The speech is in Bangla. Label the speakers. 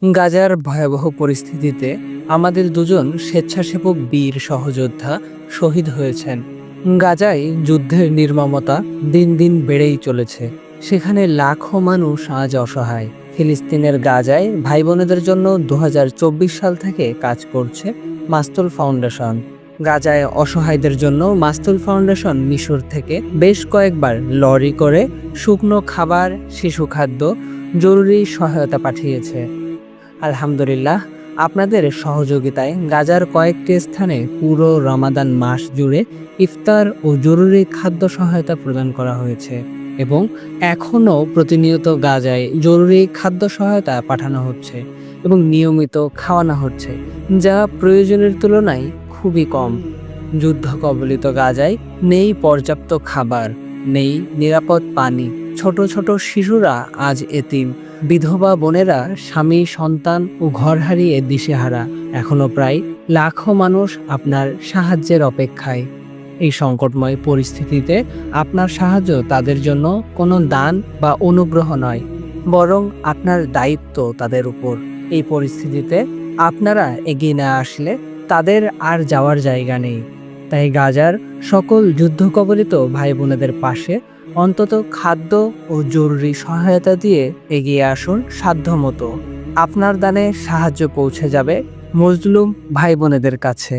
Speaker 1: গাজার ভয়াবহ পরিস্থিতিতে আমাদের দুজন স্বেচ্ছাসেবক বীর সহযোদ্ধা শহীদ হয়েছেন। গাজায় যুদ্ধের নির্মমতা দিন দিন বেড়েই চলেছে। সেখানে লাখো মানুষ আজ অসহায়। ফিলিস্তিনের গাজায় ভাই বোনেদের জন্য 2024 সাল থেকে কাজ করছে মাস্তুল ফাউন্ডেশন। গাজায় অসহায়দের জন্য মাস্তুল ফাউন্ডেশন মিশর থেকে বেশ কয়েকবার লরি করে শুকনো খাবার, শিশু খাদ্য, জরুরি সহায়তা পাঠিয়েছে। আলহামদুলিল্লাহ, আপনাদের সহযোগিতায় গাজার কয়েকটি স্থানে পুরো রমাদান মাস জুড়ে ইফতার ও জরুরি খাদ্য সহায়তা প্রদান করা হয়েছে এবং এখনও প্রতিনিয়ত গাজায় জরুরি খাদ্য সহায়তা পাঠানো হচ্ছে এবং নিয়মিত খাওয়ানো হচ্ছে, যা প্রয়োজনের তুলনায় খুবই কম। যুদ্ধ কবলিত গাজায় নেই পর্যাপ্ত খাবার, নেই নিরাপদ পানি। ছোট ছোট শিশুরা আজ এতিম, বিধবা বোনেরা স্বামী, সন্তান ও ঘর হারিয়ে দিশেহারা। এখনো প্রায় লাখো মানুষ আপনার সাহায্যের অপেক্ষায়। এই সংকটময় পরিস্থিতিতে আপনার সাহায্য তাদের জন্য কোনো দান বা অনুগ্রহ নয়, বরং আপনার দায়িত্ব তাদের উপর। এই পরিস্থিতিতে আপনারা এগিয়ে না আসলে তাদের আর যাওয়ার জায়গা নেই। তাই গাজার সকল যুদ্ধ কবলিত ভাই বোনেদের পাশে অন্তত খাদ্য ও জরুরি সহায়তা দিয়ে এগিয়ে আসুন সাধ্যমতো। আপনার দানে সাহায্য পৌঁছে যাবে মজলুম ভাই বোনেদের কাছে।